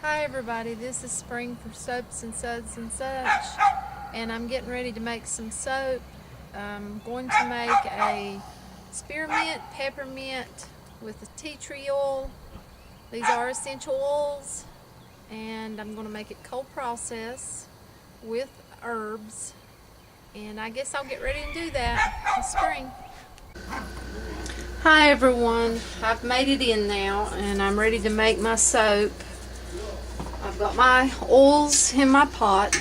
Hi everybody, this is Spring for Soaps and Suds and such, and I'm getting ready to make some soap. I'm going to make a spearmint peppermint with a tea tree oil. These are essential oils, and I'm going to make it cold process with herbs, and I guess I'll get ready and do that in spring. Hi everyone, I've made it in now and I'm ready to make my soap. I've got my oils in my pot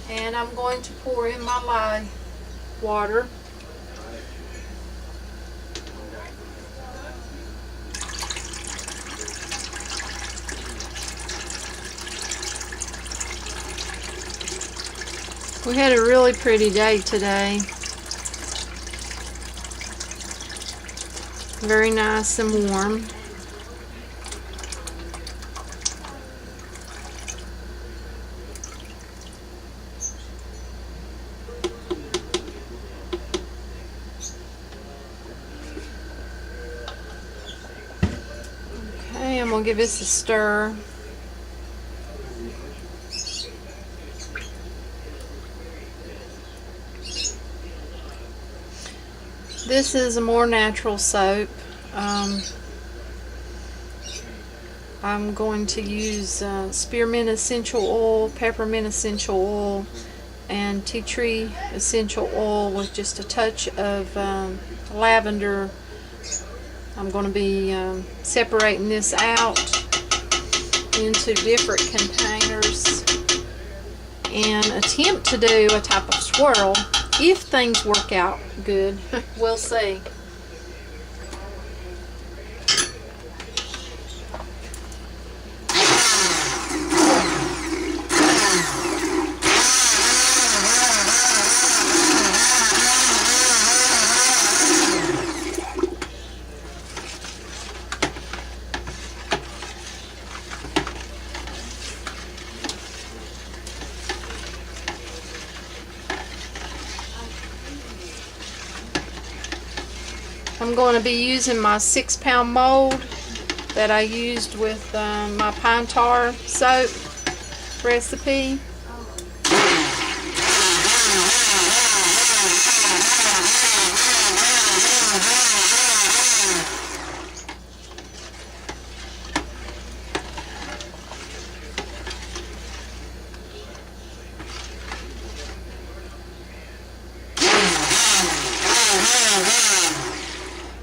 and I'm going to pour in my lye water. We had a really pretty day today. Very nice and warm. Okay, I'm going to give this a stir. This is a more natural soap. I'm going to use spearmint essential oil, peppermint essential oil, and tea tree essential oil with just a touch of lavender. I'm going to be separating this out into different containers and attempt to do a type of swirl if things work out good. We'll see. I'm going to be using my 6-pound mold that I used with my pine tar soap recipe.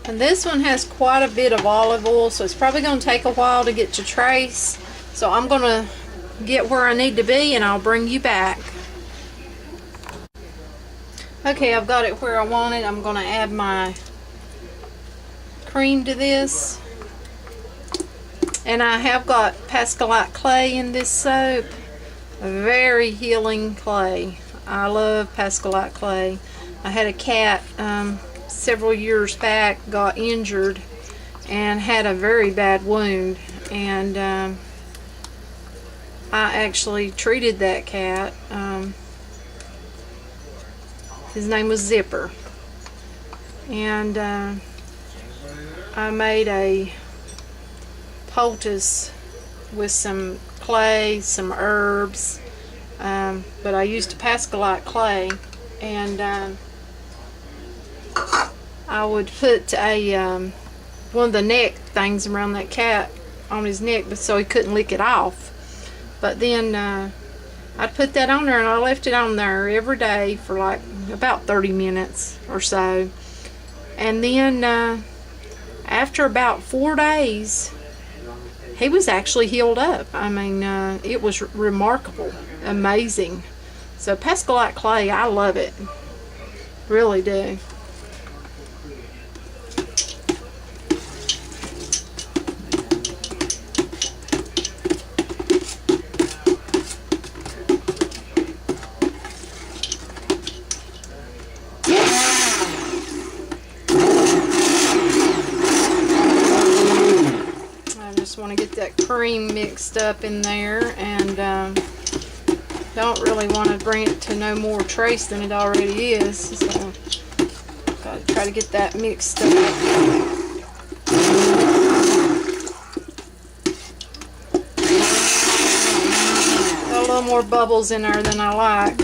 And this one has quite a bit of olive oil, so it's probably going to take a while to get to trace. So I'm going to get where I need to be and I'll bring you back. Okay, I've got it where I want it. I'm going to add my cream to this. And I have got Pascalite clay in this soap. A very healing clay. I love Pascalite clay. I had a cat several years back, got injured and had a very bad wound, and I actually treated that cat. His name was Zipper, and I made a poultice with some clay, some herbs, but I used a Pascalite clay, and I would put a one of the neck things around that cat on his neck, but so he couldn't lick it off. But then I'd put that on there, and I left it on there every day for like about 30 minutes or so. And then after about 4 days, he was actually healed up. I mean, it was remarkable, amazing. So Pascalite clay, I love it, really do. Want to get that cream mixed up in there, and don't really want to bring it to no more trace than it already is, so got to try to get that mixed up. little more bubbles in there than I like,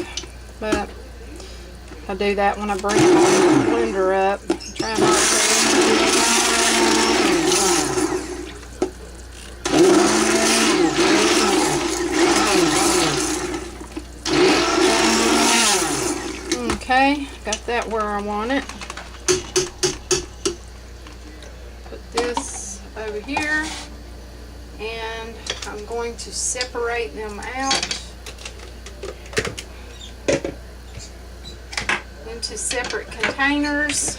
but I do that when I bring the blender up. Try not to. Okay, got that where I want it. Put this over here, and I'm going to separate them out into separate containers.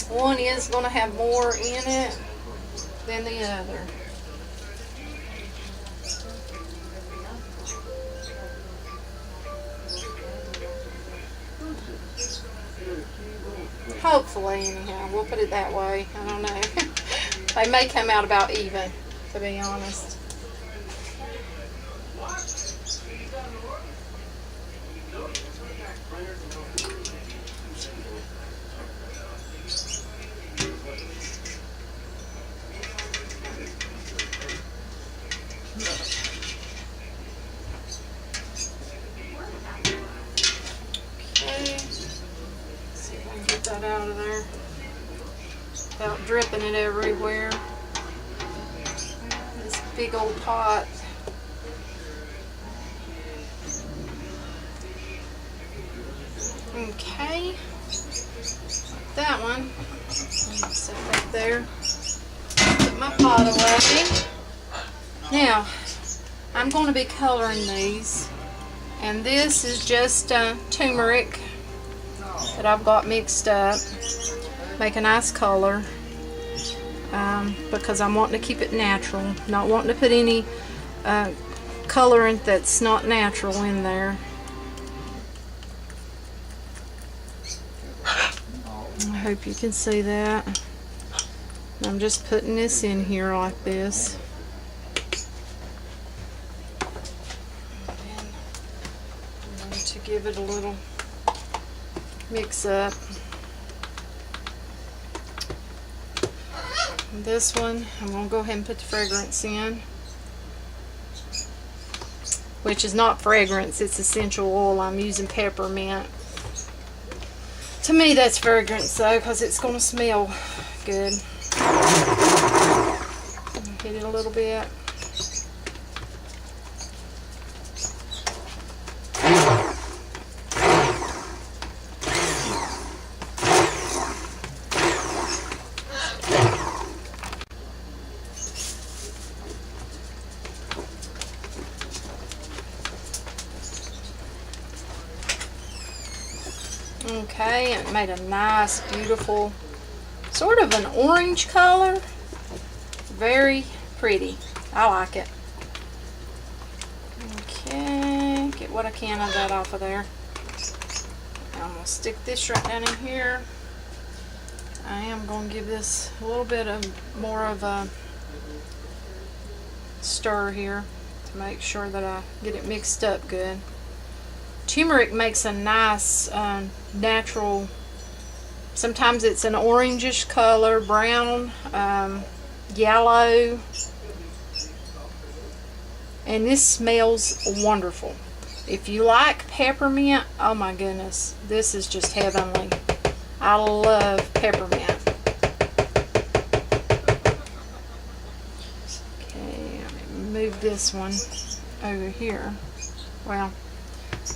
One is going to have more in it than the other. Hopefully, anyhow, we'll put it that way. I don't know. They may come out about even, to be honest. That out of there without dripping it everywhere. This big old pot. Okay, that one. Set that there. Put my pot away. Now, I'm going to be coloring these, and this is just turmeric that I've got mixed up. Make a nice color because I'm wanting to keep it natural, not wanting to put any colorant that's not natural in there. I hope you can see that. I'm just putting this in here like this. And I'm going to give it a little mix up. And this one, I'm going to go ahead and put the fragrance in, which is not fragrance, it's essential oil. I'm using peppermint. To me, that's fragrance though, because it's going to smell good. Hit it a little bit. Okay, it made a nice, beautiful, sort of an orange color. Very pretty. I like it. Okay, get what I can of that off of there. I'm going to stick this right down in here. I am going to give this a little bit of more of a stir here to make sure that I get it mixed up good. Turmeric makes a nice natural, sometimes it's an orangish color, brown, yellow, and this smells wonderful. If you like peppermint, oh my goodness, this is just heavenly. I love peppermint. Okay, let me move this one over here. Well,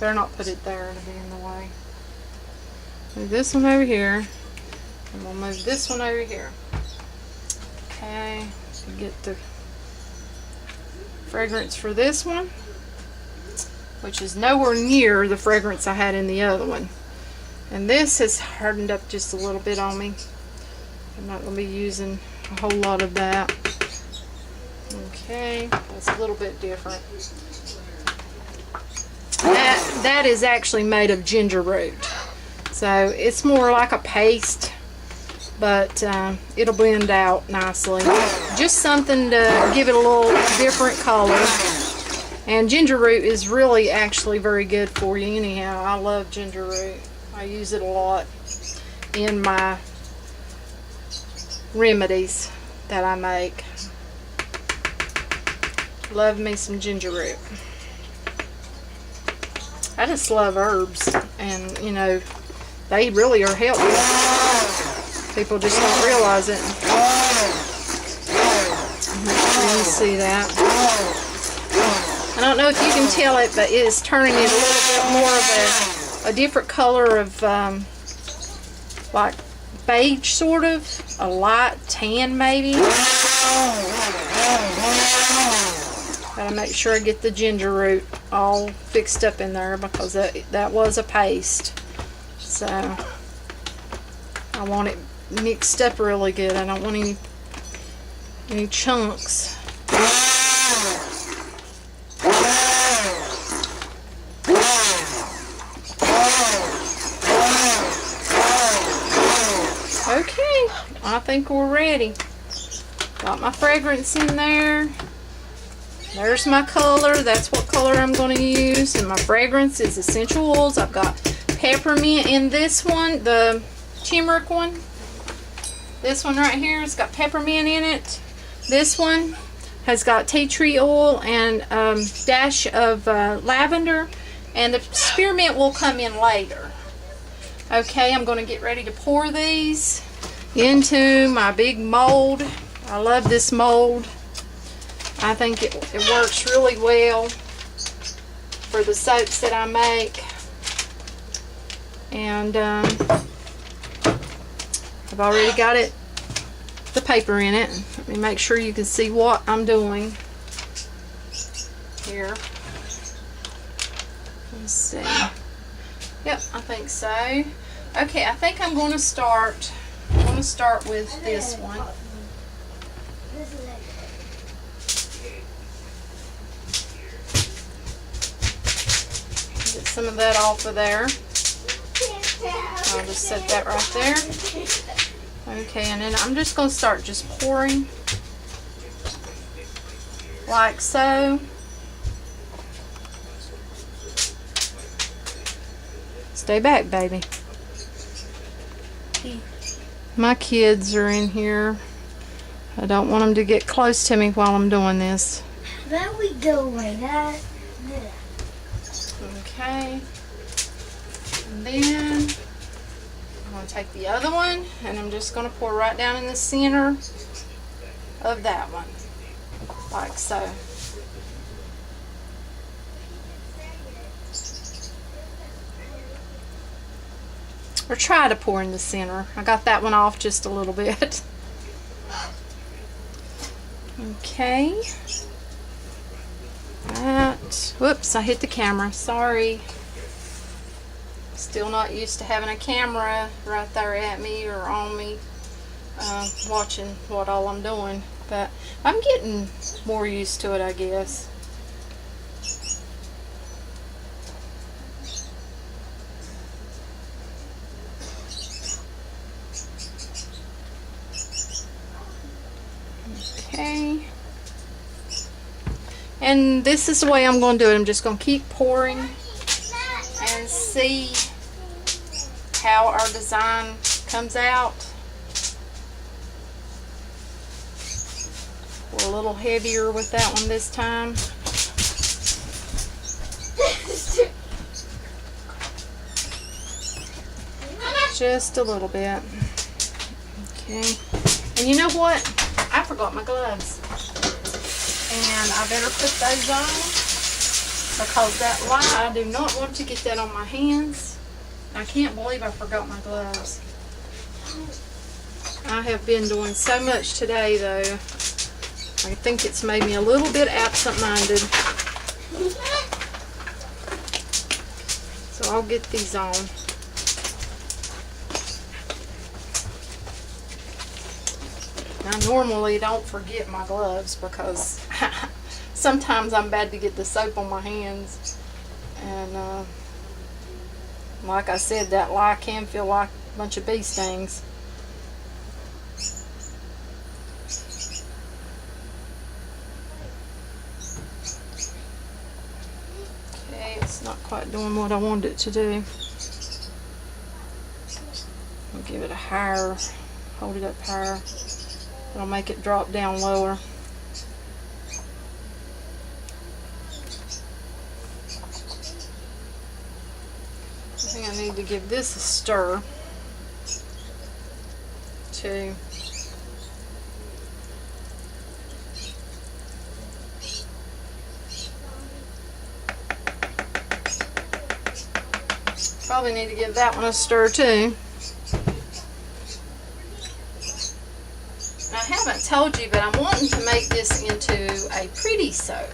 better not put it there to be in the way. Move this one over here, and we'll move this one over here. Okay, so get the fragrance for this one, which is nowhere near the fragrance I had in the other one. And this has hardened up just a little bit on me. I'm not going to be using a whole lot of that. Okay, that's a little bit different. That is actually made of ginger root. So it's more like a paste, but it'll blend out nicely. Just something to give it a little different color. And ginger root is really actually very good for you anyhow. I love ginger root. I use it a lot in my remedies that I make. Love me some ginger root. I just love herbs, and you know, they really are healthy. People just don't realize it. Make sure you see that. I don't know if you can tell it, but it is turning it a little bit more of a different color of like beige, sort of a light tan maybe. Gotta make sure I get the ginger root all fixed up in there, because that was a paste. So I want it mixed up really good. I don't want any chunks. Okay, I think we're ready. Got my fragrance in there. There's my color. That's what color I'm going to use. And my fragrance is essential oils. I've got peppermint in this one, the turmeric one. This one right here has got peppermint in it. This one has got tea tree oil and dash of lavender. And the spearmint will come in later. Okay, I'm going to get ready to pour these into my big mold. I love this mold. I think it works really well for the soaps that I make. And I've already got the paper in it. Let me make sure you can see what I'm doing here. Let's see. Yep, I think so. Okay, I think I'm going to start with this one. Get some of that off of there. I'll just set that right there. Okay, and then I'm just going to start just pouring like so. Stay back, baby. My kids are in here. I don't want them to get close to me while I'm doing this. There we go, like that. Okay. And then I'm going to take the other one, and I'm just going to pour right down in the center of that one, like so. Or try to pour in the center. I got that one off just a little bit. Okay. That. Whoops, I hit the camera. Sorry. Still not used to having a camera right there at me or on me, watching what all I'm doing. But I'm getting more used to it, I guess. Okay. And this is the way I'm going to do it. I'm just going to keep pouring and see how our design comes out. We're a little heavier with that one this time. Just a little bit. Okay. And you know what? I forgot my gloves. And I better put those on, because that light, I do not want to get that on my hands. I can't believe I forgot my gloves. I have been doing so much today, though. I think it's made me a little bit absent-minded. So I'll get these on. I normally don't forget my gloves, because sometimes I'm bad to get the soap on my hands. And like I said, that lye can feel like a bunch of bee stings. It's not quite doing what I wanted it to do. I'll give it a higher, hold it up higher. It'll make it drop down lower. I think I need to give this a stir too. Probably need to give that one a stir too. I haven't told you, but I'm wanting to make this into a pretty soap.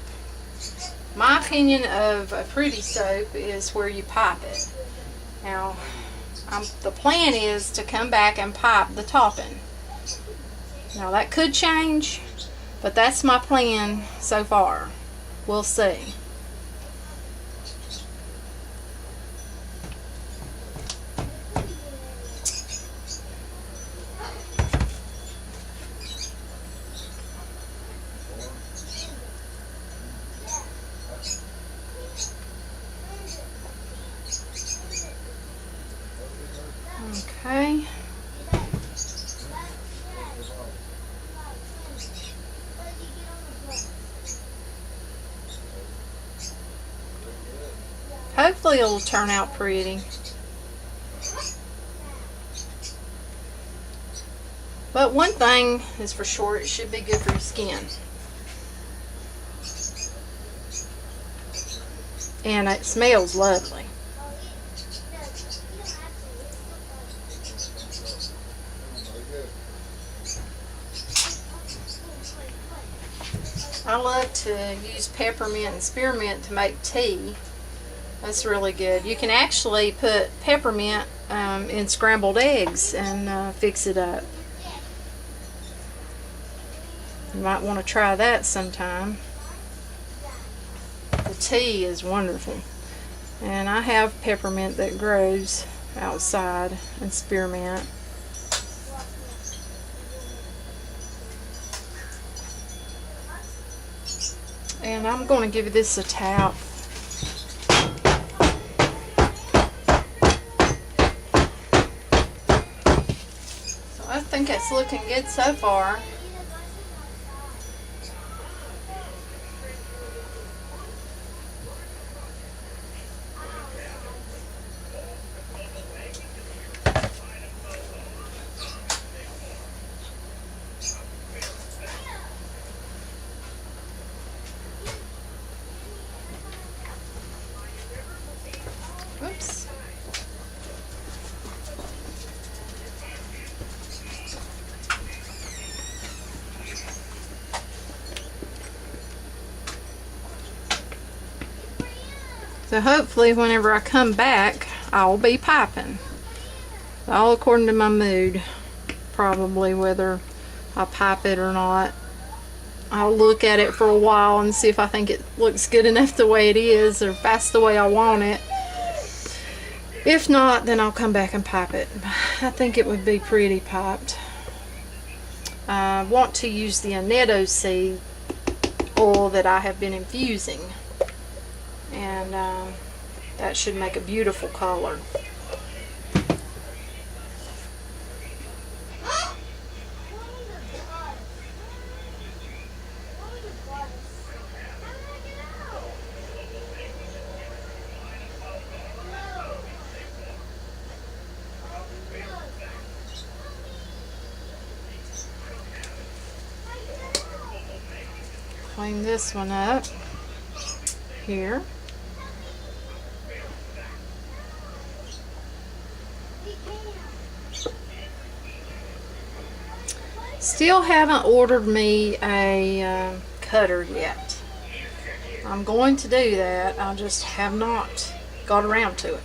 My opinion of a pretty soap is where you pipe it. Now, the plan is to come back and pipe the topping. Now that could change, but that's my plan so far. We'll see. Okay. Hopefully it'll turn out pretty. But one thing is for sure, it should be good for your skin. And it smells lovely. I love to use peppermint and spearmint to make tea. That's really good. You can actually put peppermint in scrambled eggs and fix it up. You might want to try that sometime. The tea is wonderful. And I have peppermint that grows outside and spearmint. And I'm going to give this a tap. So I think it's looking good so far. Oops. So hopefully whenever I come back, I'll be piping. All according to my mood, probably, whether I pipe it or not. I'll look at it for a while and see if I think it looks good enough the way it is, or if that's the way I want it. If not, then I'll come back and pipe it. I think it would be pretty piped. I want to use the annetto seed oil that I have been infusing, and that should make a beautiful color. Clean this one up here. Still haven't ordered me a cutter yet. I'm going to do that. I just have not got around to it.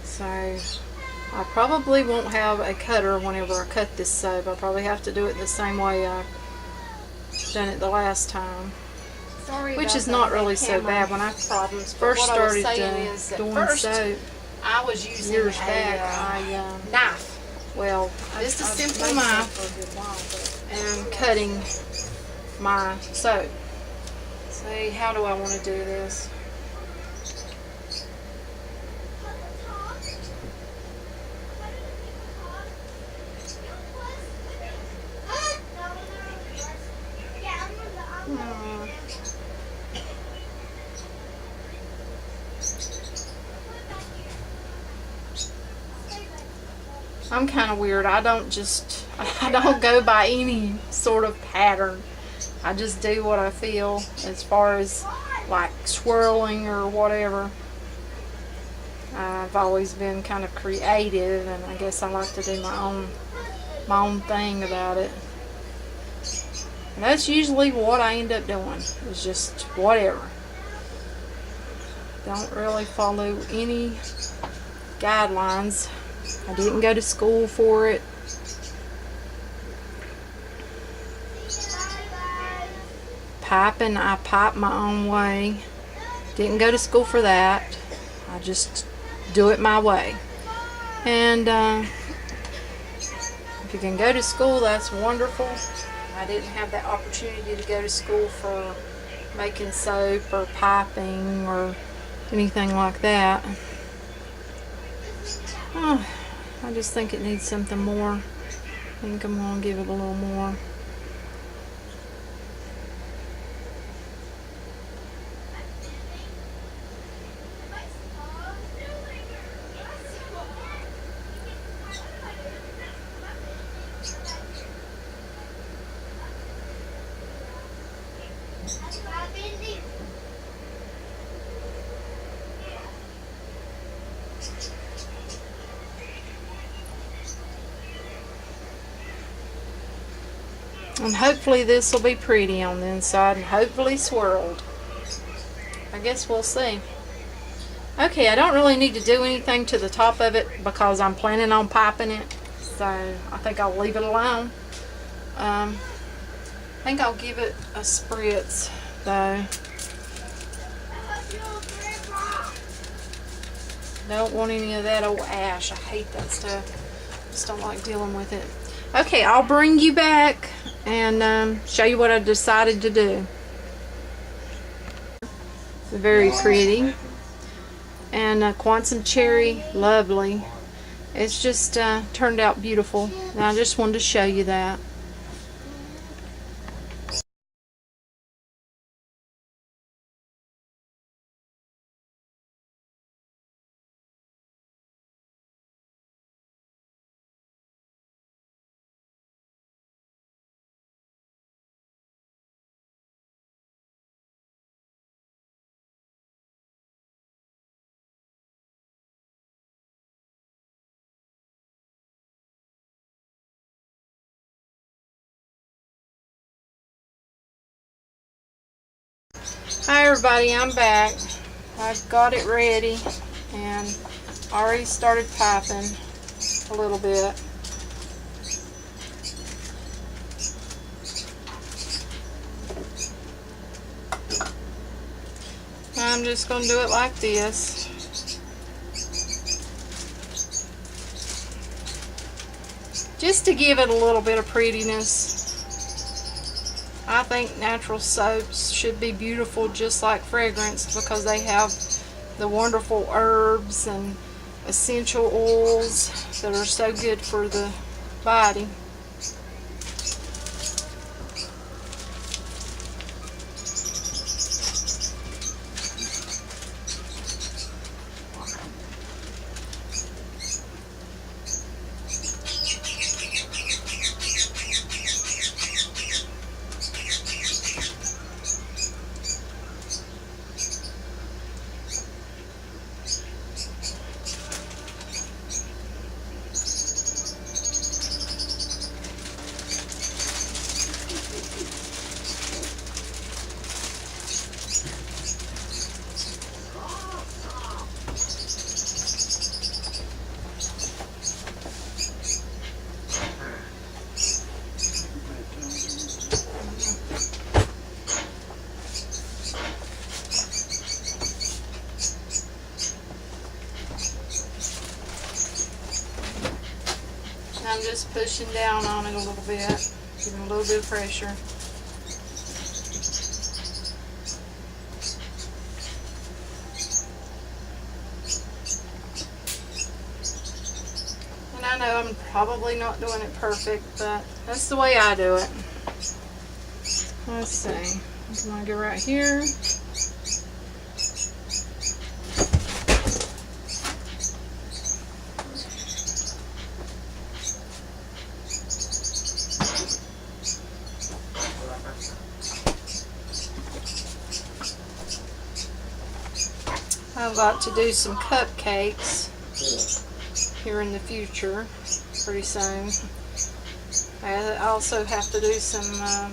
So I probably won't have a cutter whenever I cut this soap. I'll probably have to do it the same way I done it the last time. Sorry, which is not really so bad. When I first started doing soap I was using years back, knife. well, Just a I've simple made knife. soap for a good while, and cutting my soap. See, how do I want to do this? I'm kind of weird. I don't go by any sort of pattern. I just do what I feel as far as like swirling or whatever. I've always been kind of creative, and I guess I like to do my own thing about it. And that's usually what I end up doing, is just whatever. Don't really follow any guidelines. I didn't go to school for it. Piping, I pipe my own way. Didn't go to school for that. I just do it my way. And if you can go to school, that's wonderful. I didn't have that opportunity to go to school for making soap or piping or anything like that. Oh, I just think it needs something more. I think I'm going to give it a little more. And hopefully this will be pretty on the inside and hopefully swirled. I guess we'll see. Okay, I don't really need to do anything to the top of it because I'm planning on piping it. So I think I'll leave it alone. I think I'll give it a spritz though. Don't want any of that old ash. I hate that stuff. Just don't like dealing with it. Okay, I'll bring you back and show you what I decided to do. Very pretty. And Quantum Cherry, lovely. It's just turned out beautiful. And I just wanted to show you that. Hi everybody, I'm back. I've got it ready and already started piping a little bit. I'm just going to do it like this. Just to give it a little bit of prettiness. I think natural soaps should be beautiful just like fragrance because they have the wonderful herbs and essential oils that are so good for the body. I'm just pushing down on it a little bit, giving a little bit of pressure. And I know I'm probably not doing it perfect, but that's the way I do it. Let's see. I'm going to go right here. I've got to do some cupcakes here in the future, pretty soon. I also have to do some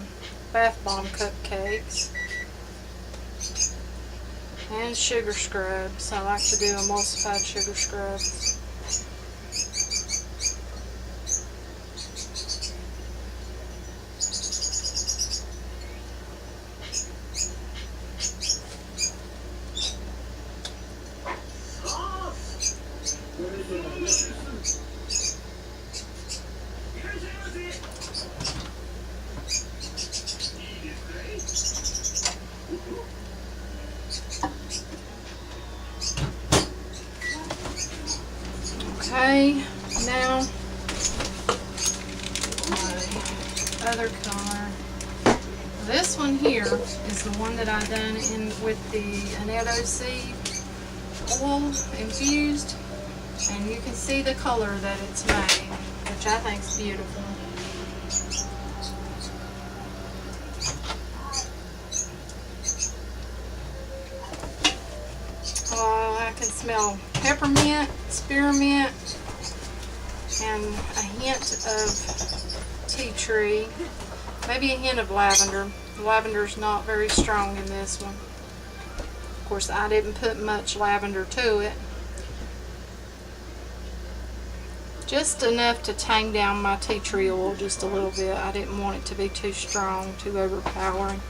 bath bomb cupcakes and sugar scrubs. I like to do emulsified sugar scrubs. Okay, now my other color. This one here is the one that I done in with the annatto seed oil infused, and you can see the color that it's made, which I think is beautiful. I can smell peppermint, spearmint, and a hint of tea tree. Maybe a hint of lavender. The lavender's not very strong in this one. Of course, I didn't put much lavender to it. Just enough to tang down my tea tree oil just a little bit. I didn't want it to be too strong, too overpowering.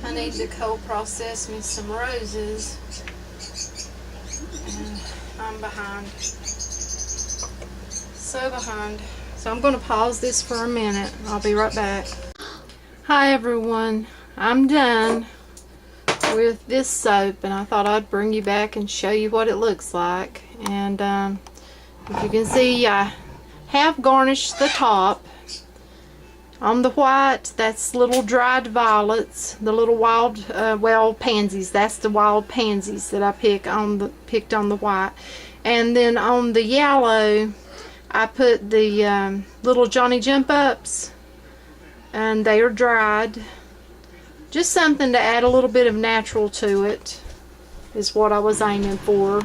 I need to cold process me some roses, and I'm behind, so behind. So I'm going to pause this for a minute. I'll be right back. Hi everyone, I'm done with this soap, and I thought I'd bring you back and show you what it looks like. And if you can see, I have garnished the top. On the white, that's little dried violets, the little wild, well, pansies. That's the wild pansies that I picked on the white. And then on the yellow, I put the little Johnny Jump Ups, and they are dried. Just something to add a little bit of natural to it is what I was aiming for.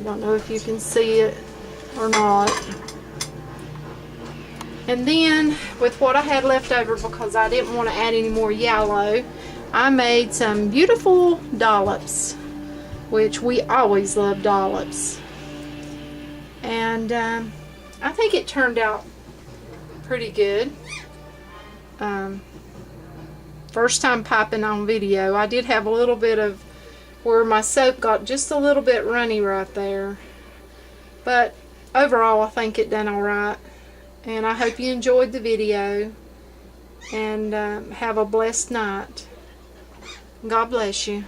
I don't know if you can see it or not. And then, with what I had left over, because I didn't want to add any more yellow, I made some beautiful dollops, which we always love dollops. And I think it turned out pretty good. first time piping on video. I did have a little bit of where my soap got just a little bit runny right there. But overall, I think it done alright. And I hope you enjoyed the video. And have a blessed night. God bless you.